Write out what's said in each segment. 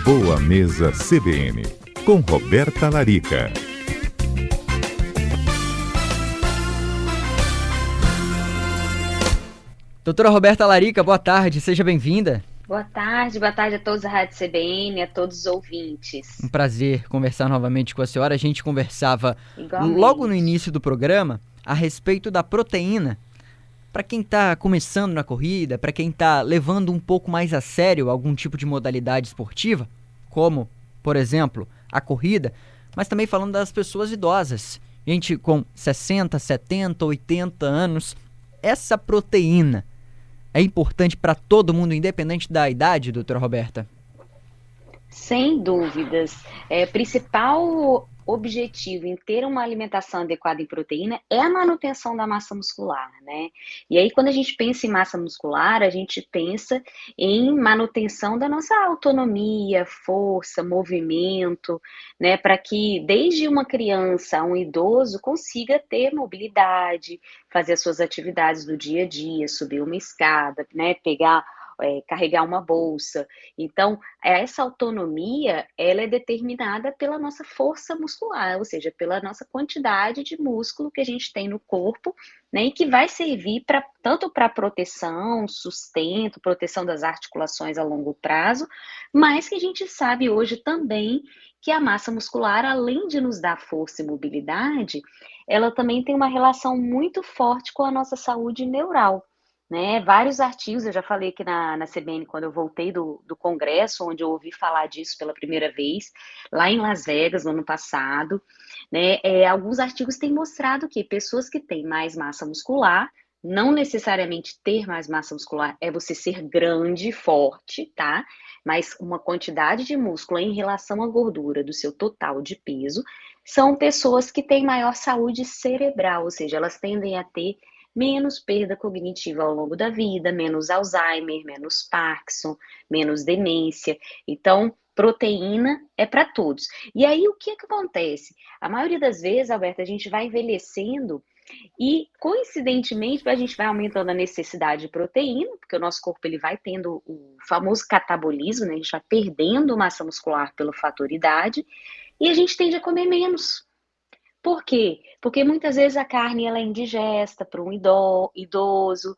Boa Mesa CBN, com Roberta Larica. Doutora Roberta Larica, boa tarde, seja bem-vinda. Boa tarde a todos da Rádio CBN, a todos os ouvintes. Um prazer conversar novamente com a senhora. A gente conversava Igualmente. Logo no início do programa a respeito da proteína. Para quem está começando na corrida, para quem está levando um pouco mais a sério algum tipo de modalidade esportiva, como, por exemplo, a corrida, mas também falando das pessoas idosas, gente com 60, 70, 80 anos. Essa proteína é importante para todo mundo, independente da idade, doutora Roberta? Sem dúvidas. Principal objetivo em ter uma alimentação adequada em proteína é a manutenção da massa muscular, né? E aí, quando a gente pensa em massa muscular, a gente pensa em manutenção da nossa autonomia, força, movimento, né? Para que desde uma criança a um idoso consiga ter mobilidade, fazer as suas atividades do dia a dia, subir uma escada, né? Carregar uma bolsa. Então, essa autonomia, ela é determinada pela nossa força muscular, ou seja, pela nossa quantidade de músculo que a gente tem no corpo, né, e que vai servir tanto para proteção, sustento, proteção das articulações a longo prazo, mas que a gente sabe hoje também que a massa muscular, além de nos dar força e mobilidade, ela também tem uma relação muito forte com a nossa saúde neural. Né, vários artigos, eu já falei aqui na CBN quando eu voltei do congresso, onde eu ouvi falar disso pela primeira vez, lá em Las Vegas, no ano passado, né, alguns artigos têm mostrado que pessoas que têm mais massa muscular, não necessariamente ter mais massa muscular é você ser grande, forte, tá? Mas uma quantidade de músculo em relação à gordura do seu total de peso, são pessoas que têm maior saúde cerebral, ou seja, elas tendem a ter menos perda cognitiva ao longo da vida, menos Alzheimer, menos Parkinson, menos demência. Então, proteína é para todos. E aí, o que acontece? A maioria das vezes, Alberta, a gente vai envelhecendo e, coincidentemente, a gente vai aumentando a necessidade de proteína, porque o nosso corpo ele vai tendo o famoso catabolismo, né? A gente vai perdendo massa muscular pelo fator idade, e a gente tende a comer menos. Por quê? Porque muitas vezes a carne ela é indigesta para um idoso,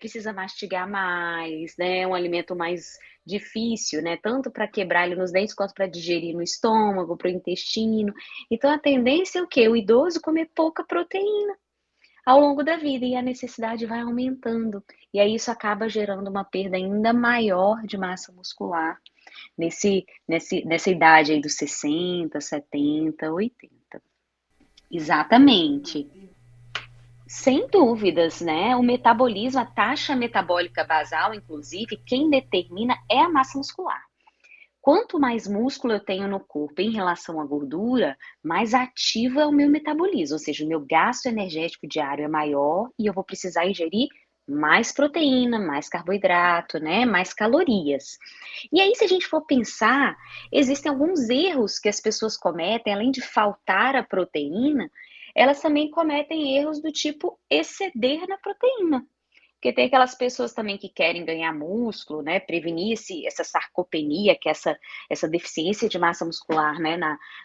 precisa mastigar mais, né? É um alimento mais difícil, né? Tanto para quebrar ele nos dentes quanto para digerir no estômago, para o intestino. Então a tendência é o quê? O idoso comer pouca proteína ao longo da vida e a necessidade vai aumentando. E aí isso acaba gerando uma perda ainda maior de massa muscular nessa idade aí dos 60, 70, 80. Exatamente. Sem dúvidas, né? O metabolismo, a taxa metabólica basal, inclusive, quem determina é a massa muscular. Quanto mais músculo eu tenho no corpo em relação à gordura, mais ativo é o meu metabolismo, ou seja, o meu gasto energético diário é maior e eu vou precisar ingerir mais proteína, mais carboidrato, né? Mais calorias. E aí, se a gente for pensar, existem alguns erros que as pessoas cometem, além de faltar a proteína, elas também cometem erros do tipo exceder na proteína. Porque tem aquelas pessoas também que querem ganhar músculo, né? Prevenir essa sarcopenia, que é essa deficiência de massa muscular, né?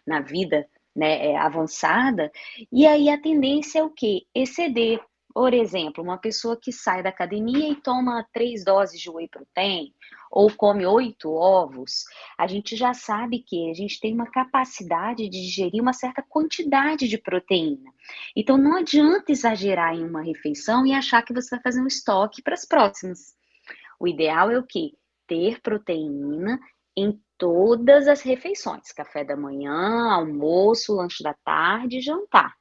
Na vida, né? Avançada. E aí a tendência é o quê? Exceder. Por exemplo, uma pessoa que sai da academia e toma 3 doses de whey protein, ou come 8 ovos, a gente já sabe que a gente tem uma capacidade de digerir uma certa quantidade de proteína. Então, não adianta exagerar em uma refeição e achar que você vai fazer um estoque para as próximas. O ideal é o quê? Ter proteína em todas as refeições. Café da manhã, almoço, lanche da tarde e jantar.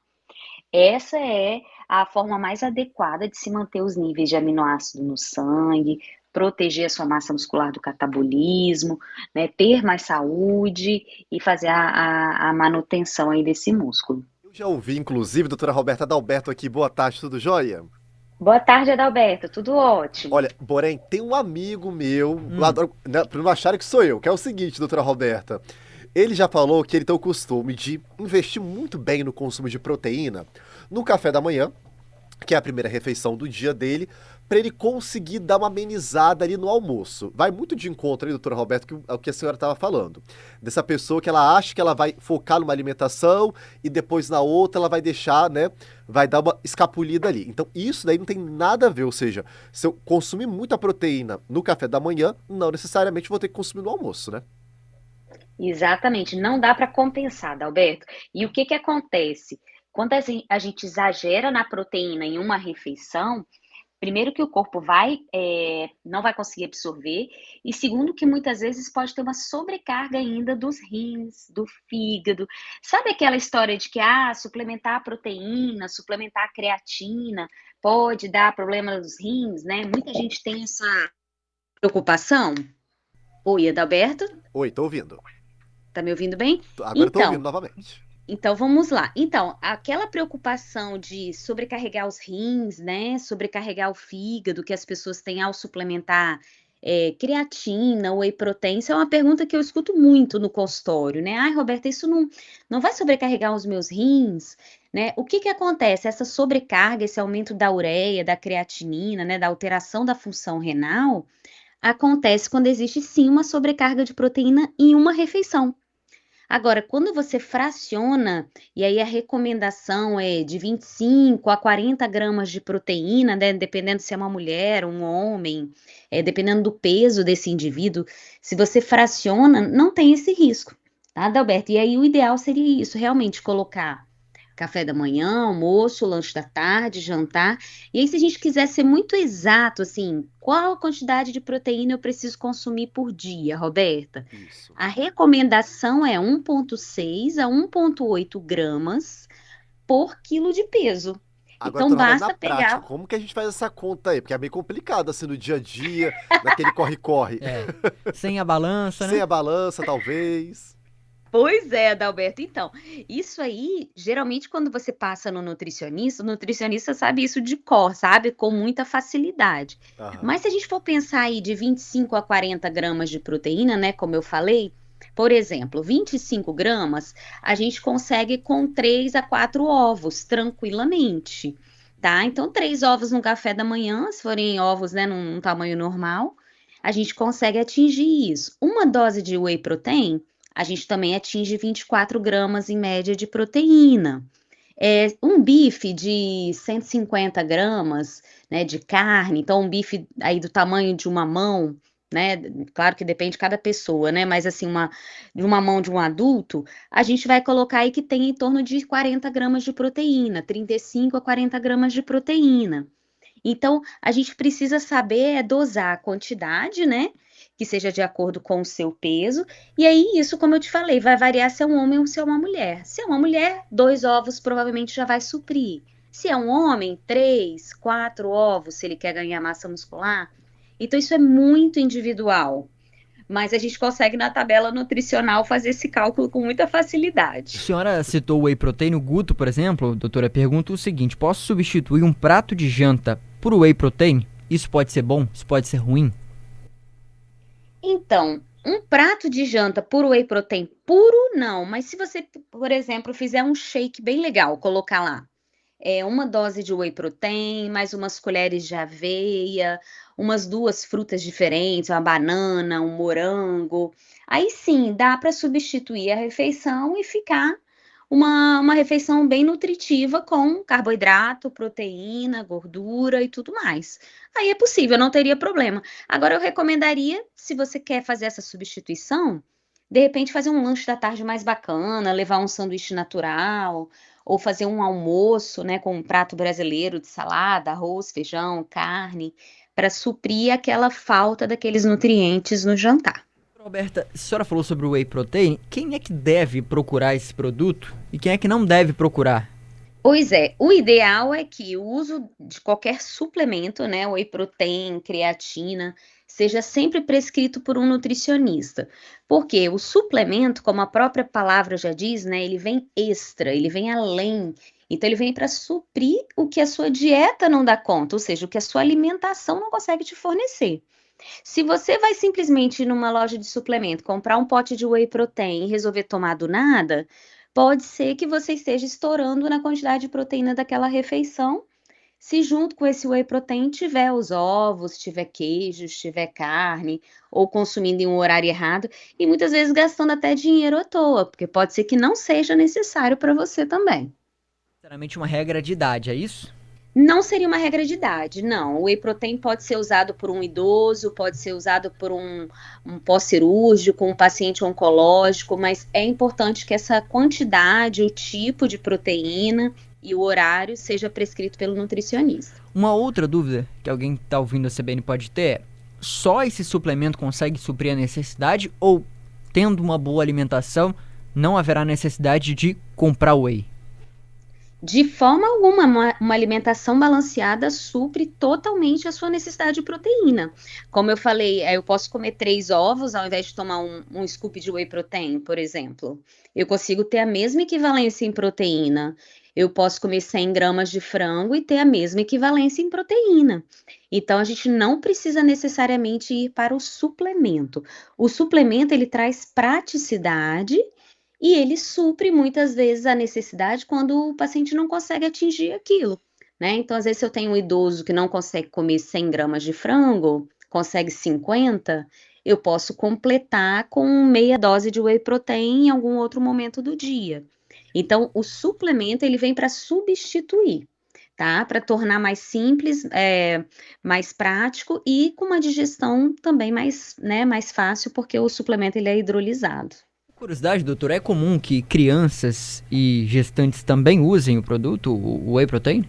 Essa é a forma mais adequada de se manter os níveis de aminoácido no sangue, proteger a sua massa muscular do catabolismo, né, ter mais saúde e fazer a manutenção aí desse músculo. Eu já ouvi, inclusive, doutora Roberta Adalberto aqui. Boa tarde, tudo jóia? Boa tarde, Adalberto, tudo ótimo. Olha, porém, tem um amigo meu, né, pra não acharem que sou eu, que é o seguinte, doutora Roberta. Ele já falou que ele tem o costume de investir muito bem no consumo de proteína no café da manhã que é a primeira refeição do dia dele, para ele conseguir dar uma amenizada ali no almoço. Vai muito de encontro aí, doutora Roberta, ao que a senhora estava falando. Dessa pessoa que ela acha que ela vai focar numa alimentação e depois na outra ela vai deixar, né? Vai dar uma escapulida ali. Então isso daí não tem nada a ver, ou seja, se eu consumir muita proteína no café da manhã, não necessariamente vou ter que consumir no almoço, né? Exatamente, não dá para compensar, Dalberto. E o que que acontece? Quando a gente exagera na proteína em uma refeição, primeiro que o corpo não vai conseguir absorver, e segundo que muitas vezes pode ter uma sobrecarga ainda dos rins, do fígado. Sabe aquela história de que suplementar a proteína, suplementar a creatina pode dar problema nos rins, né? Muita gente tem essa preocupação. Oi, Adalberto? Oi, tô ouvindo. Tá me ouvindo bem? Agora eu tô ouvindo novamente. Então, vamos lá. Então, aquela preocupação de sobrecarregar os rins, né? Sobrecarregar o fígado que as pessoas têm ao suplementar creatina, whey protein, isso é uma pergunta que eu escuto muito no consultório, né? Ai, Roberta, isso não vai sobrecarregar os meus rins, né? O que que acontece? Essa sobrecarga, esse aumento da ureia, da creatinina, né? Da alteração da função renal, acontece quando existe sim uma sobrecarga de proteína em uma refeição. Agora, quando você fraciona, e aí a recomendação é de 25 a 40 gramas de proteína, né, dependendo se é uma mulher, um homem, dependendo do peso desse indivíduo, se você fraciona, não tem esse risco, tá, Adalberto? E aí o ideal seria isso, realmente colocar café da manhã, almoço, lanche da tarde, jantar. E aí, se a gente quiser ser muito exato, assim, qual a quantidade de proteína eu preciso consumir por dia, Roberta? Isso. A recomendação é 1,6 a 1,8 gramas por quilo de peso. Agora, Então, doutora Roberta, basta na prática, pegar. como que a gente faz essa conta aí? Porque é meio complicado, assim, no dia a dia, naquele corre-corre. Sem a balança, né? Sem a balança, talvez. Pois é, Adalberto. Então, isso aí, geralmente, quando você passa no nutricionista, o nutricionista sabe isso de cor, sabe? Com muita facilidade. Aham. Mas se a gente for pensar aí de 25 a 40 gramas de proteína, né? Como eu falei, por exemplo, 25 gramas, a gente consegue com 3 a 4 ovos, tranquilamente, tá? Então, 3 ovos no café da manhã, se forem ovos, né, num tamanho normal, a gente consegue atingir isso. Uma dose de whey protein, a gente também atinge 24 gramas em média de proteína. Um bife de 150 gramas, né, de carne, então um bife aí do tamanho de uma mão, né, claro que depende de cada pessoa, né, mas assim, de uma mão de um adulto, a gente vai colocar aí que tem em torno de 40 gramas de proteína, 35 a 40 gramas de proteína. Então, a gente precisa saber dosar a quantidade, né? Que seja de acordo com o seu peso. E aí, isso, como eu te falei, vai variar se é um homem ou se é uma mulher. Se é uma mulher, 2 ovos provavelmente já vai suprir. Se é um homem, 3, 4 ovos, se ele quer ganhar massa muscular. Então, isso é muito individual. Mas a gente consegue na tabela nutricional fazer esse cálculo com muita A facilidade. senhora citou o whey protein, o Guto, por exemplo, doutora, pergunta o seguinte: posso substituir um prato de janta por whey protein? Isso pode ser bom? Isso pode ser ruim? Então, um prato de janta por whey protein puro, não. Mas se você, por exemplo, fizer um shake bem legal, colocar lá uma dose de whey protein, mais umas colheres de aveia, umas 2 frutas diferentes, uma banana, um morango. Aí sim, dá para substituir a refeição e ficar uma refeição bem nutritiva com carboidrato, proteína, gordura e tudo mais. Aí é possível, não teria problema. Agora eu recomendaria, se você quer fazer essa substituição, de repente fazer um lanche da tarde mais bacana, levar um sanduíche natural, ou fazer um almoço, né, com um prato brasileiro de salada, arroz, feijão, carne, para suprir aquela falta daqueles nutrientes no jantar. Roberta, a senhora falou sobre o whey protein. Quem é que deve procurar esse produto e quem é que não deve procurar? Pois é, o ideal é que o uso de qualquer suplemento, né, whey protein, creatina, seja sempre prescrito por um nutricionista. Porque o suplemento, como a própria palavra já diz, né, ele vem extra, ele vem além. Então, ele vem para suprir o que a sua dieta não dá conta, ou seja, o que a sua alimentação não consegue te fornecer. Se você vai simplesmente ir numa loja de suplemento, comprar um pote de whey protein e resolver tomar do nada, pode ser que você esteja estourando na quantidade de proteína daquela refeição, Se junto com esse whey protein tiver os ovos, tiver queijos, tiver carne, ou consumindo em um horário errado, e muitas vezes gastando até dinheiro à toa, porque pode ser que não seja necessário para você também. Sinceramente, uma regra de idade, é isso? Não seria uma regra de idade, não. O whey protein pode ser usado por um idoso, pode ser usado por um pós-cirúrgico, um paciente oncológico, mas é importante que essa quantidade, o tipo de proteína e o horário seja prescrito pelo nutricionista. Uma outra dúvida que alguém que está ouvindo a CBN pode ter é: só esse suplemento consegue suprir a necessidade ou, tendo uma boa alimentação, não haverá necessidade de comprar whey? De forma alguma, uma alimentação balanceada supre totalmente a sua necessidade de proteína. Como eu falei, eu posso comer 3 ovos ao invés de tomar um scoop de whey protein, por exemplo. Eu consigo ter a mesma equivalência em proteína. Eu posso comer 100 gramas de frango e ter a mesma equivalência em proteína. Então, a gente não precisa necessariamente ir para o suplemento. O suplemento, ele traz praticidade e ele supre muitas vezes a necessidade quando o paciente não consegue atingir aquilo, né? Então, às vezes, se eu tenho um idoso que não consegue comer 100 gramas de frango, consegue 50, eu posso completar com meia dose de whey protein em algum outro momento do dia. Então, o suplemento, ele vem para substituir, tá? Para tornar mais simples, mais prático e com uma digestão também mais, né, mais fácil, porque o suplemento, ele é hidrolisado. Curiosidade, doutor, é comum que crianças e gestantes também usem o produto, o whey protein?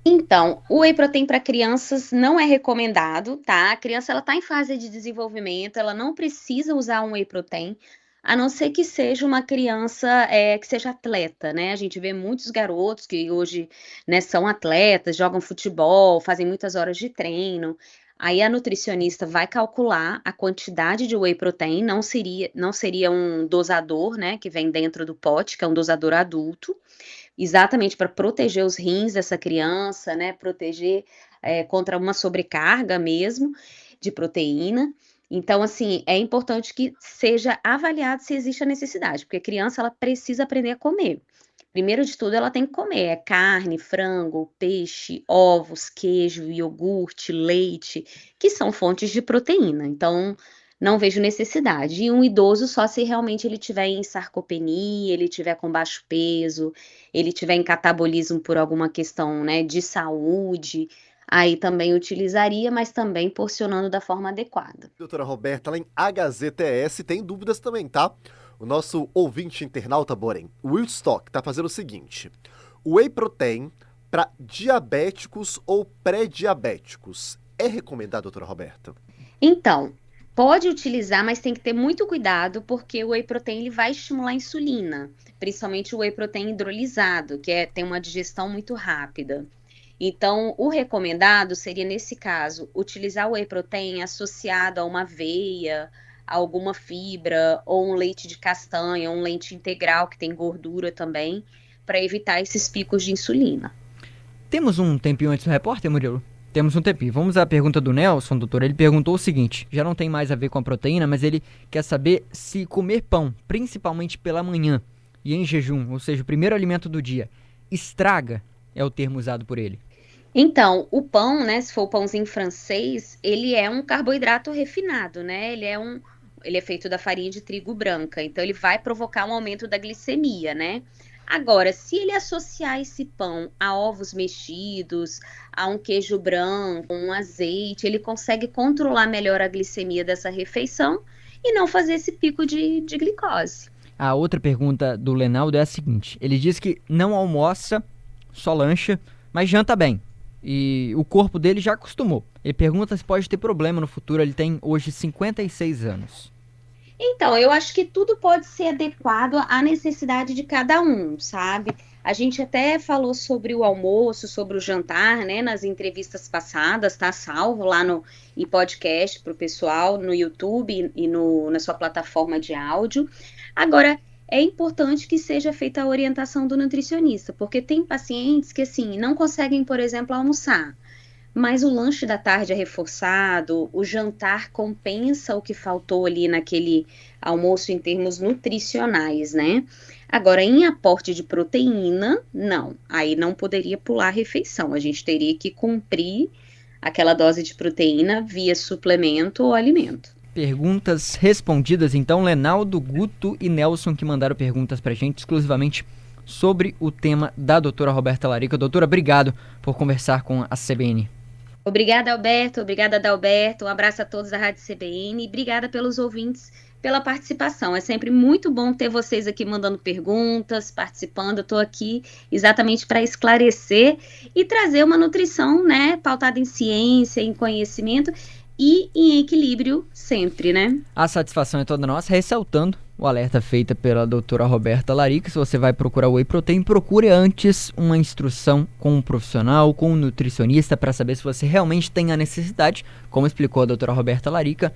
Então, o whey protein para crianças não é recomendado, tá? A criança ela está em fase de desenvolvimento, ela não precisa usar um whey protein, a não ser que seja uma criança que seja atleta, né? A gente vê muitos garotos que hoje, né, são atletas, jogam futebol, fazem muitas horas de treino. Aí a nutricionista vai calcular a quantidade de whey protein, não seria um dosador, né, que vem dentro do pote, que é um dosador adulto, exatamente para proteger os rins dessa criança, né, proteger contra uma sobrecarga mesmo de proteína. Então, assim, é importante que seja avaliado se existe a necessidade, porque a criança ela precisa aprender a comer. Primeiro de tudo, ela tem que comer carne, frango, peixe, ovos, queijo, iogurte, leite, que são fontes de proteína. Então, não vejo necessidade. E um idoso só se realmente ele tiver em sarcopenia, ele tiver com baixo peso, ele tiver em catabolismo por alguma questão, né, de saúde, aí também utilizaria, mas também porcionando da forma adequada. Doutora Roberta, lá em HZTS tem dúvidas também, tá? O nosso ouvinte internauta, porém, o Willstock, tá fazendo o seguinte: whey protein para diabéticos ou pré-diabéticos é recomendado, doutora Roberta? Então, pode utilizar, mas tem que ter muito cuidado, porque o whey protein ele vai estimular a insulina, principalmente o whey protein hidrolisado, que tem uma digestão muito rápida. Então, o recomendado seria, nesse caso, utilizar o whey protein associado a uma aveia, a alguma fibra, ou um leite de castanha, ou um leite integral, que tem gordura também, para evitar esses picos de insulina. Temos um tempinho antes do repórter, Murilo? Temos um tempinho. Vamos à pergunta do Nelson, doutor. Ele perguntou o seguinte, já não tem mais a ver com a proteína, mas ele quer saber se comer pão, principalmente pela manhã e em jejum, ou seja, o primeiro alimento do dia, estraga, é o termo usado por ele. Então, o pão, né, se for o pãozinho francês, ele é um carboidrato refinado, né? Ele é feito da farinha de trigo branca, então ele vai provocar um aumento da glicemia, né? Agora, se ele associar esse pão a ovos mexidos, a um queijo branco, um azeite, ele consegue controlar melhor a glicemia dessa refeição e não fazer esse pico de glicose. A outra pergunta do Lenaldo é a seguinte: ele diz que não almoça, só lancha, mas janta bem. E o corpo dele já acostumou. Ele pergunta se pode ter problema no futuro. Ele tem hoje 56 anos. Então, eu acho que tudo pode ser adequado à necessidade de cada um, sabe? A gente até falou sobre o almoço, sobre o jantar, né, nas entrevistas passadas, tá salvo lá em podcast para o pessoal, no YouTube e na sua plataforma de áudio. Agora, é importante que seja feita a orientação do nutricionista, porque tem pacientes que, assim, não conseguem, por exemplo, almoçar, mas o lanche da tarde é reforçado, o jantar compensa o que faltou ali naquele almoço em termos nutricionais, né? Agora, em aporte de proteína, não. Aí não poderia pular a refeição. A gente teria que cumprir aquela dose de proteína via suplemento ou alimento. Perguntas respondidas, então, Lenaldo, Guto e Nelson, que mandaram perguntas pra gente exclusivamente sobre o tema da doutora Roberta Larica. Doutora, obrigado por conversar com a CBN. Obrigada, Alberto. Obrigada, Adalberto. Um abraço a todos da Rádio CBN. Obrigada pelos ouvintes, pela participação. É sempre muito bom ter vocês aqui mandando perguntas, participando. Eu estou aqui exatamente para esclarecer e trazer uma nutrição, né, pautada em ciência, em conhecimento e em equilíbrio sempre, né? A satisfação é toda nossa, ressaltando o alerta feito pela doutora Roberta Larica. Se você vai procurar whey protein, procure antes uma instrução com um profissional, com um nutricionista, para saber se você realmente tem a necessidade. Como explicou a doutora Roberta Larica,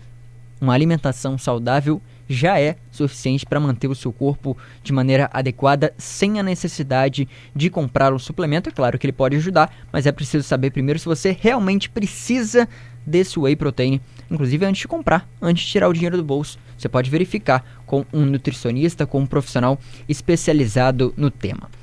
uma alimentação saudável já é suficiente para manter o seu corpo de maneira adequada, sem a necessidade de comprar um suplemento. É claro que ele pode ajudar, mas é preciso saber primeiro se você realmente precisa desse whey protein. Inclusive, antes de comprar, antes de tirar o dinheiro do bolso, você pode verificar com um nutricionista, com um profissional especializado no tema.